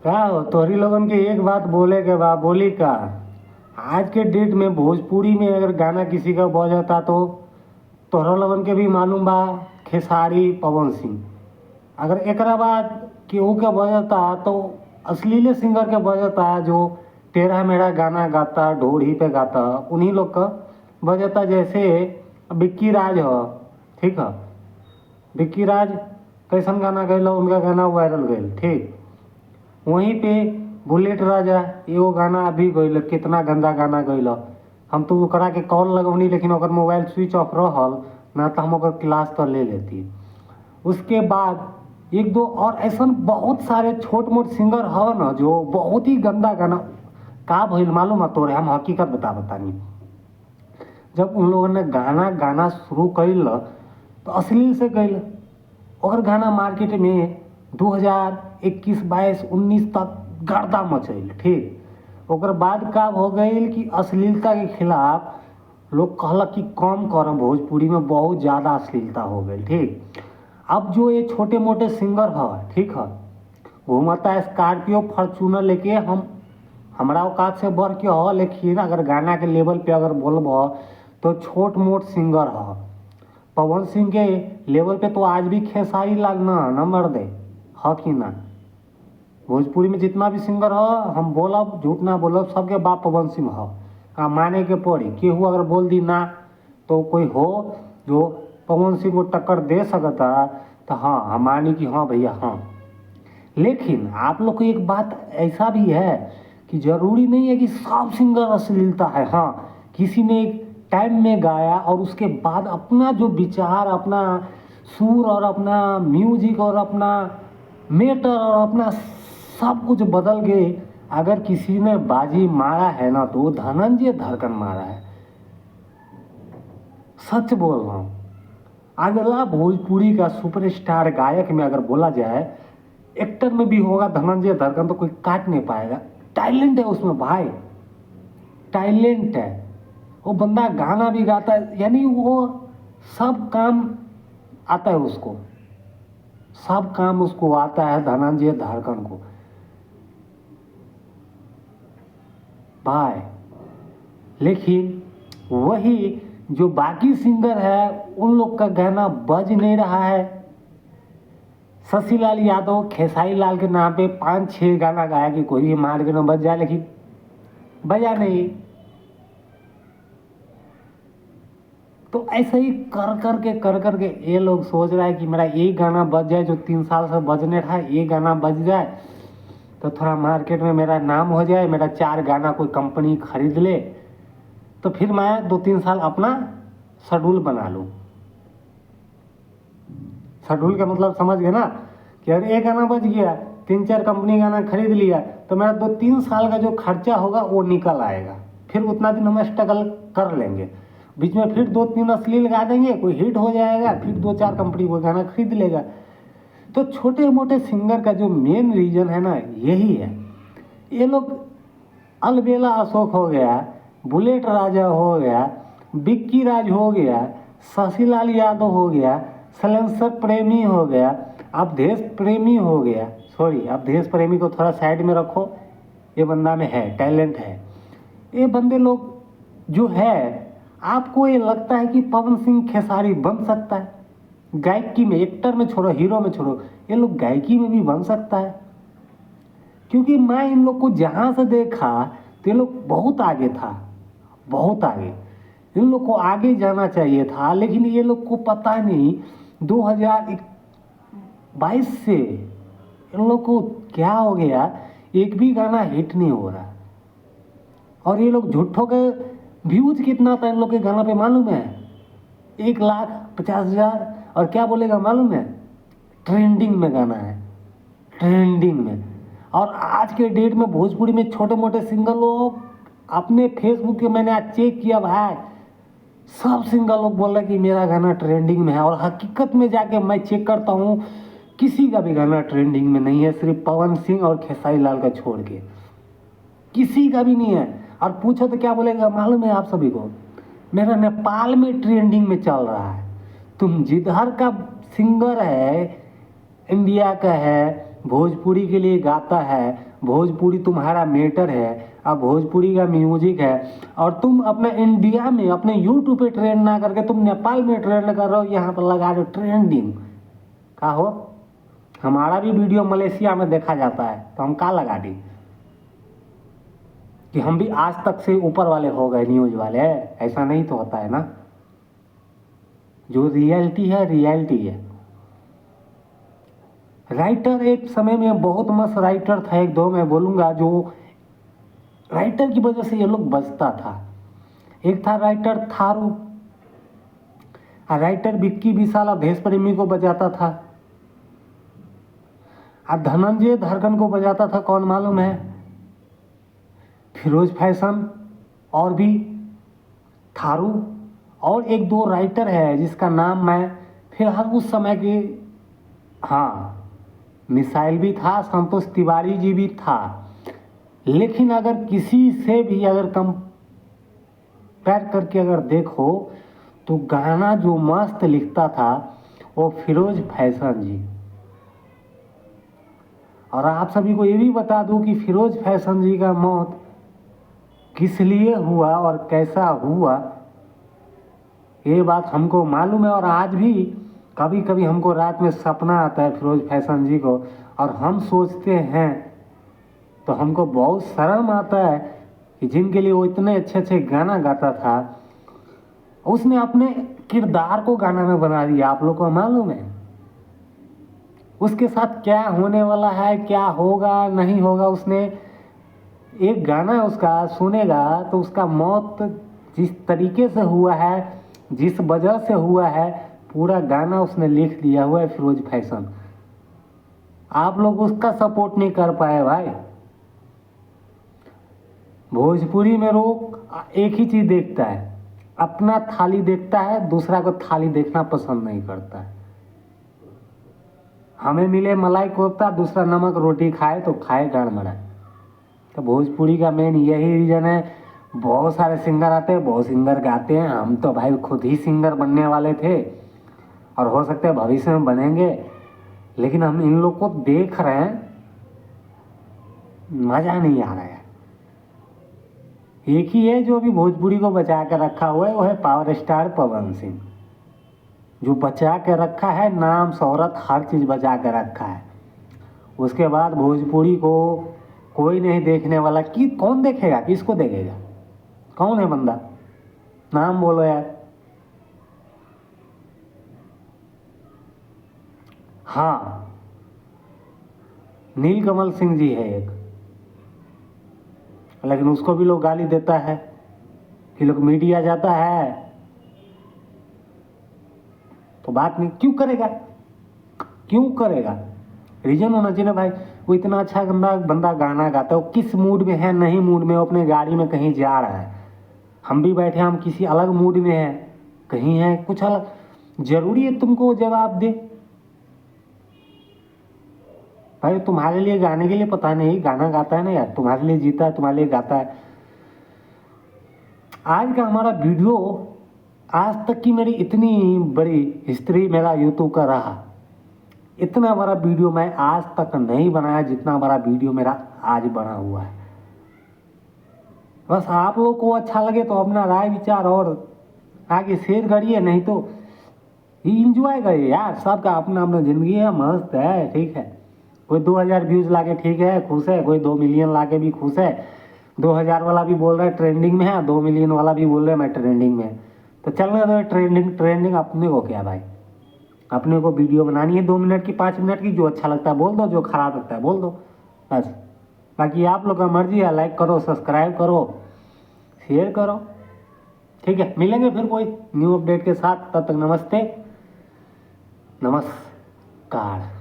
का हो तोहरी लोगन के एक बात बोले के बा बोली का। आज के डेट में भोजपुरी में अगर गाना किसी का बजता तो तोहरा लोगन के भी मालूम बा, खेसारी पवन सिंह। अगर एकरा बाद केहू के बजता तो अश्लील सिंगर के बजता जो टेढ़ा मेढ़ा गाना गाता ढोड़ी पे गाता उन्हीं लोग का बजता। जैसे विक्की राज हो, ठीक है। विक्की राज कैसन गाना गैल, उनका गाना वायरल गैल, ठीक। वहीं पे बुलेट राजा एगो गाना अभी गैल, कितना गंदा गाना गैल। हम तो ओकरा के कॉल लगवनी लेकिन ओकर मोबाइल स्विच ऑफ रहल ना, तो हम ओकर क्लास तो ले लेती। उसके बाद एक दो और ऐसा बहुत सारे छोट मोट सिंगर है ना जो बहुत ही गंदा गाना का भइल मालूम है तोरे, हम हकीकत बतानी। जब उन लोगों ने गाना गाना शुरू कैल तो अश्लील से कैल। और गाना मार्केट में 2021 22 19 तक गर्दा मचल, ठीक। ओकर बाद का हो गई कि अश्लीलता के खिलाफ लोग कहलक कि कम करम, भोजपुरी में बहुत ज़्यादा अश्लीलता हो गई, ठीक। अब जो ये छोटे मोटे सिंगर है, ठीक है, घूमता है स्कॉर्पियो फॉर्चूनर लेके, हमारा औकात से बढ़ के हो, लेकिन अगर गाना के लेवल पे अगर बोलब तो छोट मोट सिंगर है। पवन सिंह के लेवल पे तो आज भी खेसारी लाल ना नंबर दे है कि ना। भोजपुरी में जितना भी सिंगर है, हम बोलब झूठ ना बोलब, सबके बाप पवन सिंह है। माने के पड़ी केहू अगर बोल दी ना तो कोई हो जो पवन सिंह को टक्कर दे सकता तो हाँ हम मानी कि हाँ भैया हाँ। लेकिन आप लोग को एक बात ऐसा भी है कि जरूरी नहीं है कि सब सिंगर अश्लीलता है। हाँ, किसी ने एक टाइम में गाया और उसके बाद अपना जो विचार, अपना सुर और अपना म्यूजिक और अपना मेटर और अपना सब कुछ बदल गए। अगर किसी ने बाजी मारा है ना तो धनंजय धड़कन मारा है, सच बोल रहा हूँ। अगला भोजपुरी का सुपरस्टार गायक में अगर बोला जाए, एक्टर में भी होगा धनंजय धड़कन, तो कोई काट नहीं पाएगा। टैलेंट है उसमें भाई, टैलेंट है। वो बंदा गाना भी गाता है, यानी वो सब काम आता है उसको, सब काम उसको आता है धनंजय धड़कन को भाई। लेकिन वही जो बाकी सिंगर है उन लोग का गाना बज नहीं रहा है। शशिलाल यादव खेसारी लाल के नाम पे 5-6 गाना गाया कि कोई भी मार के न बज जाए, लेकिन बजा नहीं। तो ऐसे ही कर के ये लोग सोच रहा है कि मेरा एक गाना बज जाए जो 3 साल से बजने रहा, एक गाना बज जाए तो थोड़ा मार्केट में मेरा नाम हो जाए, मेरा 4 गाना कोई कंपनी खरीद ले तो फिर मैं 2-3 साल अपना शेड्यूल बना लूँ। शेड्यूल का मतलब समझ गए ना कि अगर एक गाना बज गया, 3-4 कंपनी गाना खरीद लिया तो मेरा 2-3 साल का जो खर्चा होगा वो निकल आएगा। फिर उतना दिन हम स्ट्रगल कर लेंगे, बीच में फिर 2-3 अश्लील गा देंगे, कोई हिट हो जाएगा, फिर 2-4 कंपनी वो गाना खरीद लेगा। तो छोटे मोटे सिंगर का जो मेन रीजन है ना यही है। ये लोग अलबेला अशोक हो गया, बुलेट राजा हो गया, विक्की राज हो गया, शशिलाल यादव हो गया, सलेंसर प्रेमी हो गया, अवधेश प्रेमी हो गया। सॉरी, अवधेश प्रेमी को थोड़ा साइड में रखो, ये बंदा में है टैलेंट है। ये बंदे लोग जो है, आपको ये लगता है कि पवन सिंह खेसारी बन सकता है गायकी में? एक्टर में छोड़ो, हीरो में छोड़ो, ये लोग गायकी में भी बन सकता है। क्योंकि मैं इन लोग को जहाँ से देखा तो ये लोग बहुत आगे था, बहुत आगे। इन लोग को आगे जाना चाहिए था, लेकिन ये लोग को पता नहीं 2022 से इन लोग को क्या हो गया, एक भी गाना हिट नहीं हो रहा। और ये लोग झूठों के व्यूज कितना था इन लोग के गाना पे मालूम है? 1,50,000। और क्या बोलेगा मालूम है? ट्रेंडिंग में गाना है, ट्रेंडिंग में। और आज के डेट में भोजपुरी में छोटे मोटे सिंगर लोग अपने फेसबुक पे मैंने आज चेक किया भाई, सब सिंगर लोग बोल रहे कि मेरा गाना ट्रेंडिंग में है। और हकीकत में जाके मैं चेक करता हूँ, किसी का भी गाना ट्रेंडिंग में नहीं है, सिर्फ पवन सिंह और खेसारी लाल का छोड़ के किसी का भी नहीं है। और पूछो तो क्या बोलेगा मालूम है आप सभी को? मेरा नेपाल में ट्रेंडिंग में चल रहा है। तुम जिधर का सिंगर है, इंडिया का है, भोजपुरी के लिए गाता है, भोजपुरी तुम्हारा मैटर है, अब भोजपुरी का म्यूजिक है, और तुम अपने इंडिया में अपने यूट्यूब पे ट्रेंड ना करके तुम नेपाल में ट्रेंड कर रहे हो, यहाँ पर लगा रहे हो ट्रेंडिंग। का हो, हमारा भी वीडियो मलेशिया में देखा जाता है तो हम का लगा दी कि हम भी आज तक से ऊपर वाले हो गए न्यूज वाले? ऐसा नहीं तो होता है ना। जो रियलिटी है रियलिटी है। राइटर एक समय में बहुत मस्त राइटर था, एक दो मैं बोलूँगा, जो राइटर की वजह से ये लोग बचता था। एक था राइटर थारू, राइटर विक्की विशाल देश प्रेमी को बजाता था, धनंजय धड़कन को बजाता था कौन मालूम है, फिरोज फैशन, और भी थारू, और एक दो राइटर है जिसका नाम मैं फिलहाल उस समय के, हाँ मिसाइल भी था, संतोष तिवारी जी भी था। लेकिन अगर किसी से भी अगर कंपेयर करके अगर देखो तो गाना जो मस्त लिखता था वो फिरोज फैशन जी। और आप सभी को ये भी बता दूं कि फिरोज फैशन जी का मौत किस लिए हुआ और कैसा हुआ, ये बात हमको मालूम है। और आज भी कभी कभी हमको रात में सपना आता है फिरोज फैशन जी को, और हम सोचते हैं तो हमको बहुत शर्म आता है कि जिनके लिए वो इतने अच्छे अच्छे गाना गाता था, उसने अपने किरदार को गाना में बना दिया। आप लोग को मालूम है उसके साथ क्या होने वाला है, क्या होगा नहीं होगा। उसने एक गाना उसका सुनेगा तो उसका मौत जिस तरीके से हुआ है, जिस वजह से हुआ है, पूरा गाना उसने लिख दिया हुआ है फिरोज फैशन। आप लोग उसका सपोर्ट नहीं कर पाए भाई। भोजपुरी में लोग एक ही चीज देखता है, अपना थाली देखता है, दूसरा को थाली देखना पसंद नहीं करता है। हमें मिले मलाई कोफ्ता, दूसरा नमक रोटी खाए तो खाए गड़मड़ा। तो भोजपुरी का मेन यही रीजन है। बहुत सारे सिंगर आते हैं, बहुत सिंगर गाते हैं। हम तो भाई खुद ही सिंगर बनने वाले थे और हो सकता है भविष्य में बनेंगे, लेकिन हम इन लोग को देख रहे हैं, मजा नहीं आ रहा है। एक ही है जो अभी भोजपुरी को बचा कर रखा हुआ है, वो है पावर स्टार पवन सिंह, जो बचा के रखा है, नाम शोहरत हर चीज़ बचा के रखा है। उसके बाद भोजपुरी को कोई नहीं देखने वाला। कि कौन देखेगा, किसको देखेगा, कौन है बंदा, नाम बोलो यार। हाँ, नीलकमल सिंह जी है एक, लेकिन उसको भी लोग गाली देता है कि लोग मीडिया जाता है तो बात नहीं क्यों करेगा, क्यों करेगा? रीजन होना चाहिए ना भाई। वो इतना अच्छा बंदा गाना गाता है, वो किस मूड में है, नहीं मूड में, वो अपने गाड़ी में कहीं जा रहा है, हम भी बैठे, हम किसी अलग मूड में हैं, कहीं है कुछ अलग। जरूरी है तुमको जवाब दे भाई? तुम्हारे लिए गाने के लिए पता नहीं गाना गाता है ना यार, तुम्हारे लिए जीता है, तुम्हारे लिए गाता है। आज का हमारा वीडियो, आज तक की मेरी इतनी बड़ी हिस्ट्री मेरा यूट्यूब का रहा, इतना बड़ा वीडियो मैं आज तक नहीं बनाया जितना बड़ा वीडियो मेरा आज बना हुआ है। बस आप लोगों को अच्छा लगे तो अपना राय विचार और आगे शेयर करिए, नहीं तो इंजॉय करिए यार। सबका अपना अपना जिंदगी है, मस्त है, ठीक है। कोई 2000 व्यूज लाके ठीक है, खुश है, कोई 2 मिलियन लाके भी खुश है। 2000 वाला भी बोल रहा है ट्रेंडिंग में है, 2 मिलियन वाला भी बोल रहा है मैं ट्रेंडिंग में। तो चलने दो ट्रेंडिंग, ट्रेंडिंग अपने को क्या भाई, अपने को वीडियो बनानी है 2 मिनट की, 5 मिनट की, जो अच्छा लगता है बोल दो, जो खराब लगता है बोल दो, बस। बाकी आप लोग का मर्जी है, लाइक करो, सब्सक्राइब करो, शेयर करो, ठीक है। मिलेंगे फिर कोई न्यू अपडेट के साथ, तब तक नमस्ते, नमस्कार।